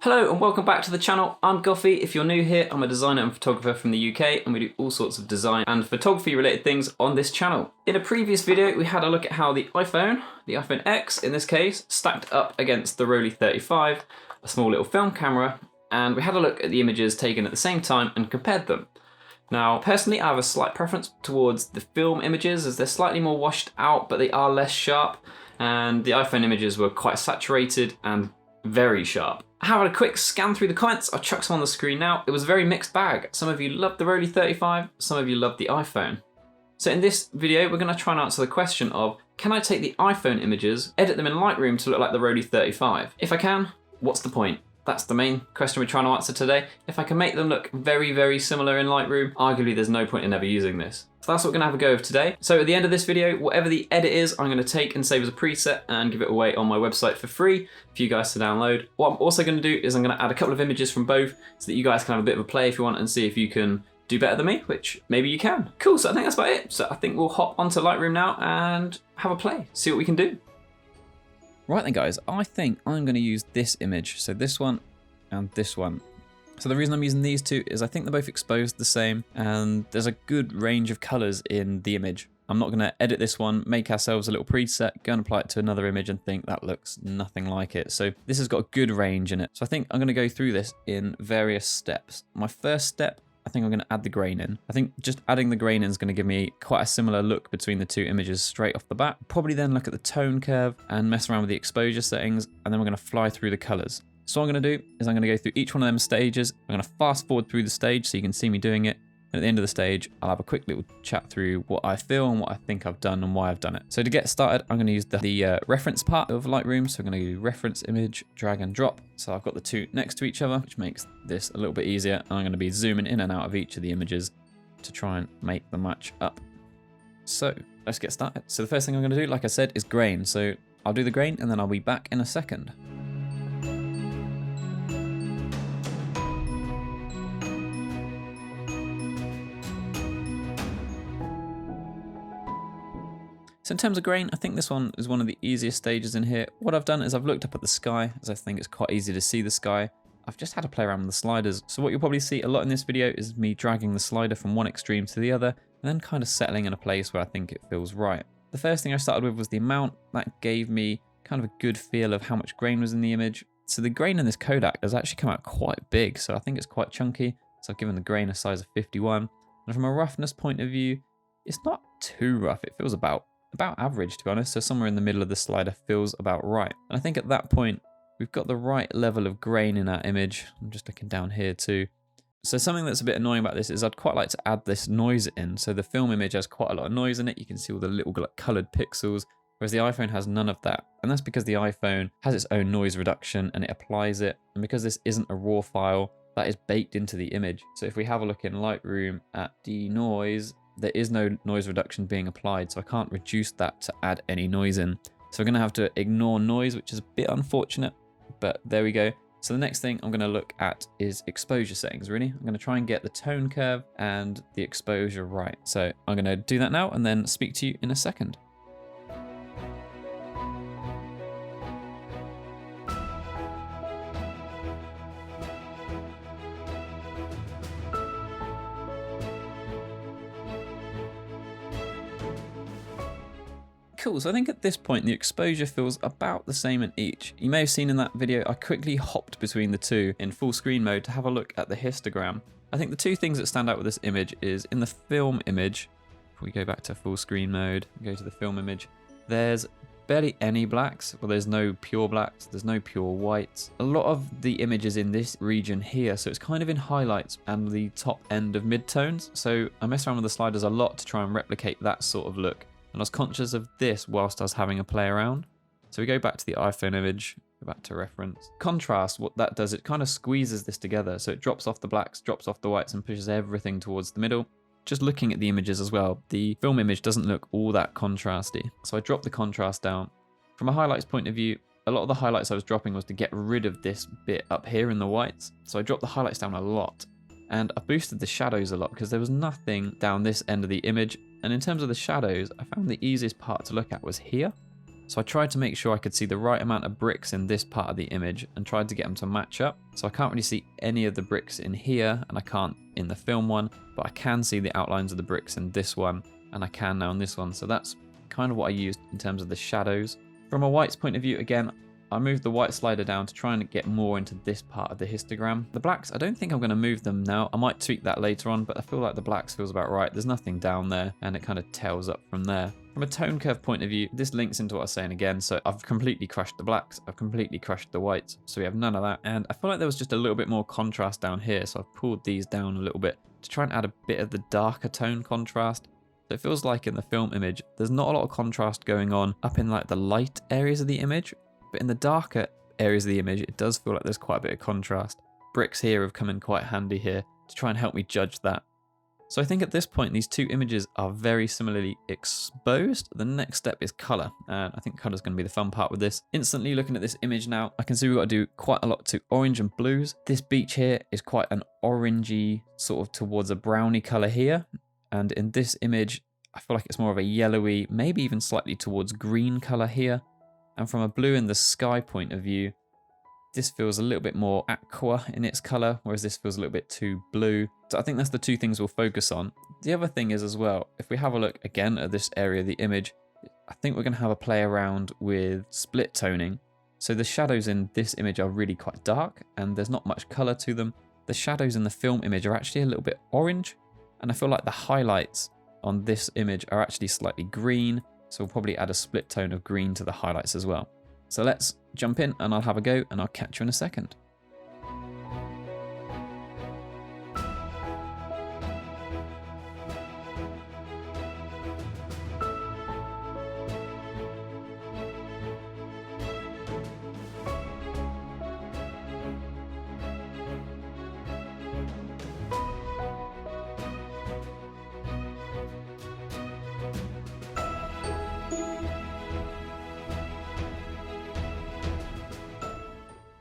Hello and welcome back to the channel. I'm Goffy. If you're new here, I'm a designer and photographer from the UK and we do all sorts of design and photography related things on this channel. In a previous video, we had a look at how the iPhone X in this case, stacked up against the Rollei 35, a small little film camera, and we had a look at the images taken at the same time and compared them. Now, personally, I have a slight preference towards the film images as they're slightly more washed out, but they are less sharp, and the iPhone images were quite saturated and very sharp. I had a quick scan through the comments. I'll chuck some on the screen now. It was a very mixed bag. Some of you loved the Rollei 35, some of you loved the iPhone. So in this video, we're going to try and answer the question of, can I take the iPhone images, edit them in Lightroom to look like the Rollei 35? If I can, what's the point? That's the main question we're trying to answer today. If I can make them look very, very similar in Lightroom, arguably there's no point in ever using this. So that's what we're gonna have a go of today. So at the end of this video, whatever the edit is, I'm gonna take and save as a preset and give it away on my website for free for you guys to download. What I'm also gonna do is I'm gonna add a couple of images from both so that you guys can have a bit of a play if you want and see if you can do better than me, which maybe you can. Cool, so I think that's about it. So I think we'll hop onto Lightroom now and have a play, see what we can do. Right then guys, I think I'm gonna use this image. So this one and this one. So the reason I'm using these two is I think they're both exposed the same and there's a good range of colors in the image. I'm not gonna edit this one, make ourselves a little preset, go and apply it to another image and think that looks nothing like it. So this has got a good range in it. So I think I'm gonna go through this in various steps. My first step, I think I'm going to add the grain in. I think just adding the grain in is going to give me quite a similar look between the two images straight off the bat. Probably then look at the tone curve and mess around with the exposure settings, and then we're going to fly through the colors. So what I'm going to do is I'm going to go through each one of them stages. I'm going to fast forward through the stage so you can see me doing it. And at the end of the stage, I'll have a quick little chat through what I feel and what I think I've done and why I've done it. So to get started, I'm going to use the reference part of Lightroom. So I'm going to do reference image, drag and drop. So I've got the two next to each other, which makes this a little bit easier. And I'm going to be zooming in and out of each of the images to try and make them match up. So let's get started. So the first thing I'm going to do, like I said, is grain. So I'll do the grain and then I'll be back in a second. So in terms of grain, I think this one is one of the easiest stages in here. What I've done is I've looked up at the sky, as I think it's quite easy to see the sky. I've just had to play around with the sliders. So what you'll probably see a lot in this video is me dragging the slider from one extreme to the other, and then kind of settling in a place where I think it feels right. The first thing I started with was the amount. That gave me kind of a good feel of how much grain was in the image. So the grain in this Kodak has actually come out quite big, so I think it's quite chunky. So I've given the grain a size of 51. And from a roughness point of view, it's not too rough. It feels about average, to be honest, so somewhere in the middle of the slider feels about right. And I think at that point, we've got the right level of grain in our image. I'm just looking down here too. So something that's a bit annoying about this is I'd quite like to add this noise in. So the film image has quite a lot of noise in it. You can see all the little coloured pixels, whereas the iPhone has none of that. And that's because the iPhone has its own noise reduction and it applies it. And because this isn't a raw file, that is baked into the image. So if we have a look in Lightroom at denoise, there is no noise reduction being applied, so I can't reduce that to add any noise in. So we're going to have to ignore noise, which is a bit unfortunate, but there we go. So the next thing I'm going to look at is exposure settings, really. I'm going to try and get the tone curve and the exposure right. So I'm going to do that now and then speak to you in a second. Cool, so I think at this point the exposure feels about the same in each. You may have seen in that video I quickly hopped between the two in full screen mode to have a look at the histogram. I think the two things that stand out with this image is in the film image, if we go back to full screen mode, go to the film image, there's barely any blacks. Well, there's no pure blacks, there's no pure whites. A lot of the image is in this region here, so it's kind of in highlights and the top end of midtones. So I mess around with the sliders a lot to try and replicate that sort of look. And I was conscious of this whilst I was having a play around. So we go back to the iPhone image, go back to reference. Contrast, what that does, it kind of squeezes this together. So it drops off the blacks, drops off the whites and pushes everything towards the middle. Just looking at the images as well, the film image doesn't look all that contrasty. So I dropped the contrast down. From a highlights point of view, a lot of the highlights I was dropping was to get rid of this bit up here in the whites. So I dropped the highlights down a lot. And I boosted the shadows a lot because there was nothing down this end of the image. And in terms of the shadows, I found the easiest part to look at was here. So I tried to make sure I could see the right amount of bricks in this part of the image and tried to get them to match up. So I can't really see any of the bricks in here, and I can't in the film one, but I can see the outlines of the bricks in this one, and I can now in this one. So that's kind of what I used in terms of the shadows. From a whites point of view, again, I moved the white slider down to try and get more into this part of the histogram. The blacks, I don't think I'm going to move them now. I might tweak that later on, but I feel like the blacks feels about right. There's nothing down there, and it kind of tails up from there. From a tone curve point of view, this links into what I was saying again. So I've completely crushed the blacks. I've completely crushed the whites. So we have none of that. And I feel like there was just a little bit more contrast down here. So I've pulled these down a little bit to try and add a bit of the darker tone contrast. So it feels like in the film image, there's not a lot of contrast going on up in like the light areas of the image. But in the darker areas of the image, it does feel like there's quite a bit of contrast. Bricks here have come in quite handy here to try and help me judge that. So I think at this point, these two images are very similarly exposed. The next step is color, and I think color is going to be the fun part with this. Instantly looking at this image now, I can see we've got to do quite a lot to orange and blues. This beach here is quite an orangey, sort of towards a browny color here. And in this image, I feel like it's more of a yellowy, maybe even slightly towards green color here. And from a blue in the sky point of view, this feels a little bit more aqua in its color, whereas this feels a little bit too blue. So I think that's the two things we'll focus on. The other thing is as well, if we have a look again at this area of the image, I think we're going to have a play around with split toning. So the shadows in this image are really quite dark and there's not much color to them. The shadows in the film image are actually a little bit orange, and I feel like the highlights on this image are actually slightly green. So we'll probably add a split tone of green to the highlights as well. So let's jump in and I'll have a go and I'll catch you in a second.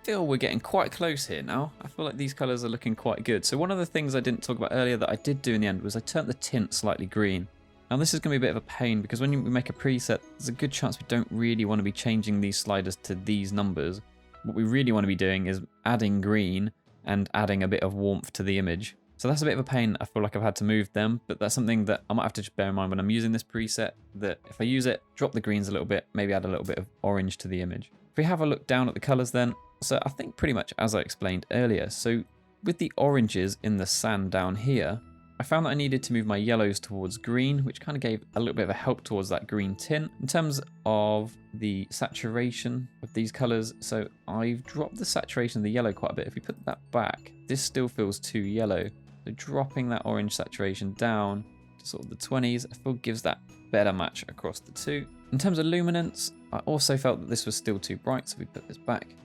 Feel we're getting quite close here now. I feel like these colours are looking quite good. So one of the things I didn't talk about earlier that I did do in the end was I turned the tint slightly green. Now this is going to be a bit of a pain because when we make a preset, there's a good chance we don't really want to be changing these sliders to these numbers. What we really want to be doing is adding green and adding a bit of warmth to the image. So that's a bit of a pain. I feel like I've had to move them, but that's something that I might have to just bear in mind when I'm using this preset, that if I use it, drop the greens a little bit, maybe add a little bit of orange to the image. If we have a look down at the colours then, so I think pretty much as I explained earlier, so with the oranges in the sand down here, I found that I needed to move my yellows towards green, which kind of gave a little bit of a help towards that green tint. In terms of the saturation of these colours, so I've dropped the saturation of the yellow quite a bit. If we put that back, this still feels too yellow. So dropping that orange saturation down to sort of the 20s, I feel gives that better match across the two. In terms of luminance, I also felt that this was still too bright, so we put this back.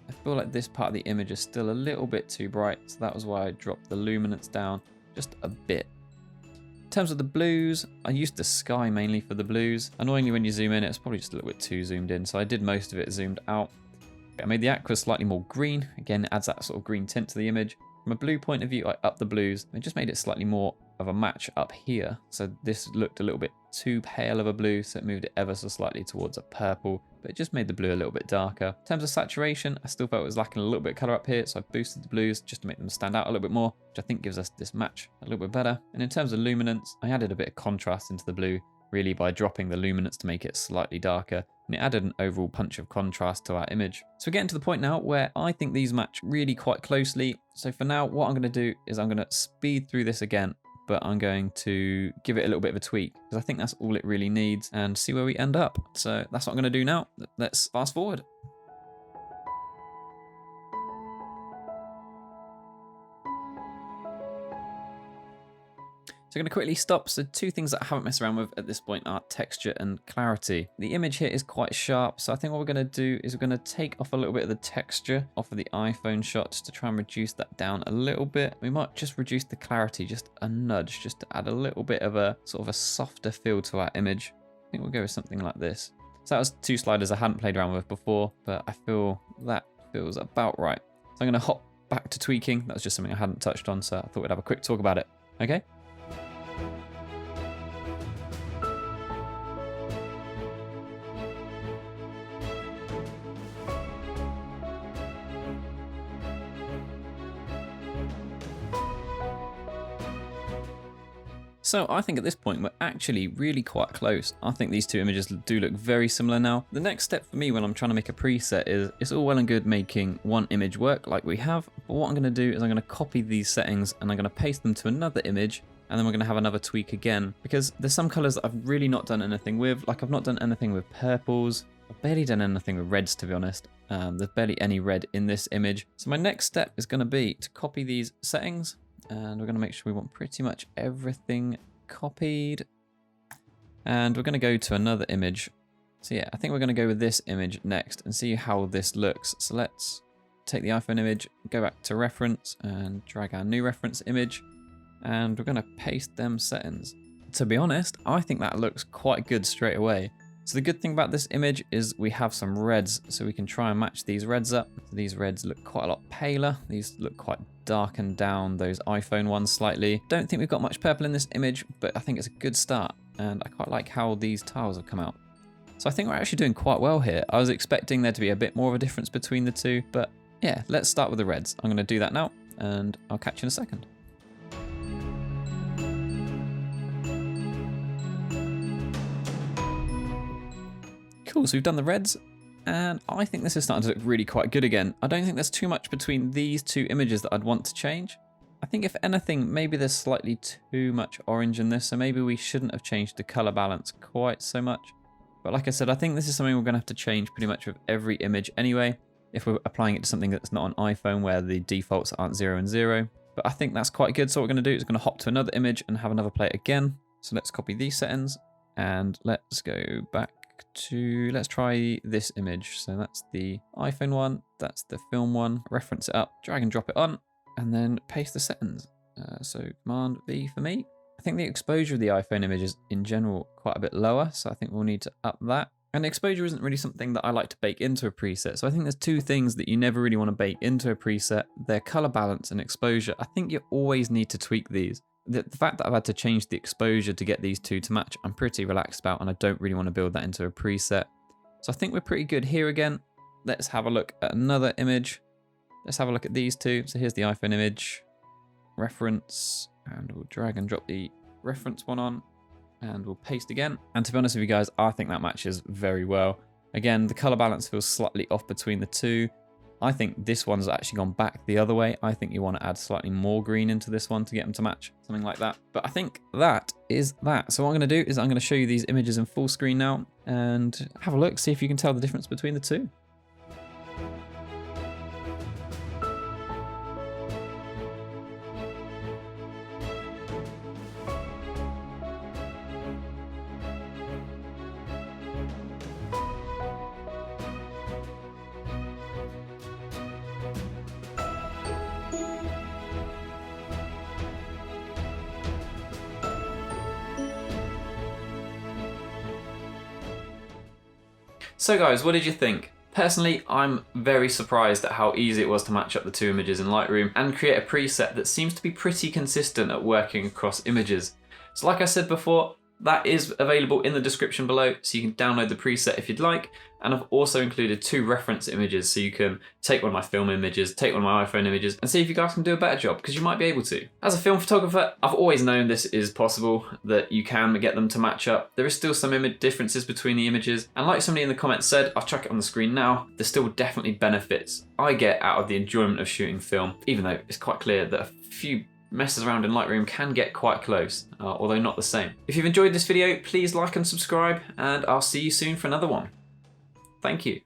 I feel like this part of the image is still a little bit too bright, so that was why I dropped the luminance down just a bit. In terms of the blues, I used the sky mainly for the blues. Annoyingly, when you zoom in, it's probably just a little bit too zoomed in, so I did most of it zoomed out. I made the aqua slightly more green. Again, it adds that sort of green tint to the image. From a blue point of view, I upped the blues and just made it slightly more of a match up here. So this looked a little bit too pale of a blue, so it moved it ever so slightly towards a purple, but it just made the blue a little bit darker. In terms of saturation, I still felt it was lacking a little bit of colour up here, so I boosted the blues just to make them stand out a little bit more, which I think gives us this match a little bit better. And in terms of luminance, I added a bit of contrast into the blue, really by dropping the luminance to make it slightly darker, and it added an overall punch of contrast to our image. So we're getting to the point now where I think these match really quite closely. So for now, what I'm going to do is I'm going to speed through this again, but I'm going to give it a little bit of a tweak because I think that's all it really needs and see where we end up. So that's what I'm going to do now. Let's fast forward. So I'm going to quickly stop. So two things that I haven't messed around with at this point are texture and clarity. The image here is quite sharp, so I think what we're going to do is we're going to take off a little bit of the texture off of the iPhone shot just to try and reduce that down a little bit. We might just reduce the clarity just a nudge, just to add a little bit of a sort of a softer feel to our image. I think we'll go with something like this. So that was two sliders I hadn't played around with before, but I feel that feels about right. So I'm going to hop back to tweaking. That was just something I hadn't touched on, so I thought we'd have a quick talk about it. Okay. So I think at this point we're actually really quite close. I think these two images do look very similar now. The next step for me when I'm trying to make a preset is, it's all well and good making one image work like we have, but what I'm going to do is I'm going to copy these settings and I'm going to paste them to another image, and then we're going to have another tweak again, because there's some colors that I've really not done anything with. Like I've not done anything with purples, I've barely done anything with reds, to be honest. There's barely any red in this image. So my next step is going to be to copy these settings, and we're going to make sure we want pretty much everything copied, and we're going to go to another image. So yeah, I think we're going to go with this image next and see how this looks. So let's take the iPhone image, go back to reference and drag our new reference image, and we're going to paste them settings. To be honest, I think that looks quite good straight away. So the good thing about this image is we have some reds, so we can try and match these reds up. So these reds look quite a lot paler. These look quite darkened down, those iPhone ones slightly. Don't think we've got much purple in this image, but I think it's a good start. And I quite like how these tiles have come out. So I think we're actually doing quite well here. I was expecting there to be a bit more of a difference between the two, but yeah, let's start with the reds. I'm going to do that now, and I'll catch you in a second. Cool, so we've done the reds, and I think this is starting to look really quite good again. I don't think there's too much between these two images that I'd want to change. I think if anything, maybe there's slightly too much orange in this, so maybe we shouldn't have changed the color balance quite so much. But like I said, I think this is something we're going to have to change pretty much with every image anyway, if we're applying it to something that's not on iPhone where the defaults aren't 0 and 0. But I think that's quite good, so what we're going to do is we're going to hop to another image and have another play it again. So let's copy these settings, and let's go back to, let's try this image. So that's the iPhone one, that's the film one. Reference it up, drag and drop it on, and then paste the settings. So Command V for me. I think the exposure of the iPhone image is in general quite a bit lower, so I think we'll need to up that. And exposure isn't really something that I like to bake into a preset. So I think there's two things that you never really want to bake into a preset. They're color balance and exposure. I think you always need to tweak these. The fact that I've had to change the exposure to get these two to match, I'm pretty relaxed about, and I don't really want to build that into a preset. So I think we're pretty good here again. Let's have a look at another image. Let's have a look at these two. So here's the iPhone image, reference, and we'll drag and drop the reference one on, and we'll paste again. And to be honest with you guys, I think that matches very well. Again, the color balance feels slightly off between the two. I think this one's actually gone back the other way. I think you want to add slightly more green into this one to get them to match, something like that. But I think that is that. So what I'm going to do is I'm going to show you these images in full screen now and have a look, see if you can tell the difference between the two. So guys, what did you think? Personally, I'm very surprised at how easy it was to match up the two images in Lightroom and create a preset that seems to be pretty consistent at working across images. So like I said before, that is available in the description below, so you can download the preset if you'd like. And I've also included 2 reference images, so you can take one of my film images, take one of my iPhone images, and see if you guys can do a better job, because you might be able to. As a film photographer, I've always known this is possible, that you can get them to match up. There is still some image differences between the images, and like somebody in the comments said, I'll chuck it on the screen now, there's still definitely benefits I get out of the enjoyment of shooting film, even though it's quite clear that a few messes around in Lightroom can get quite close, although not the same. If you've enjoyed this video, please like and subscribe, and I'll see you soon for another one. Thank you.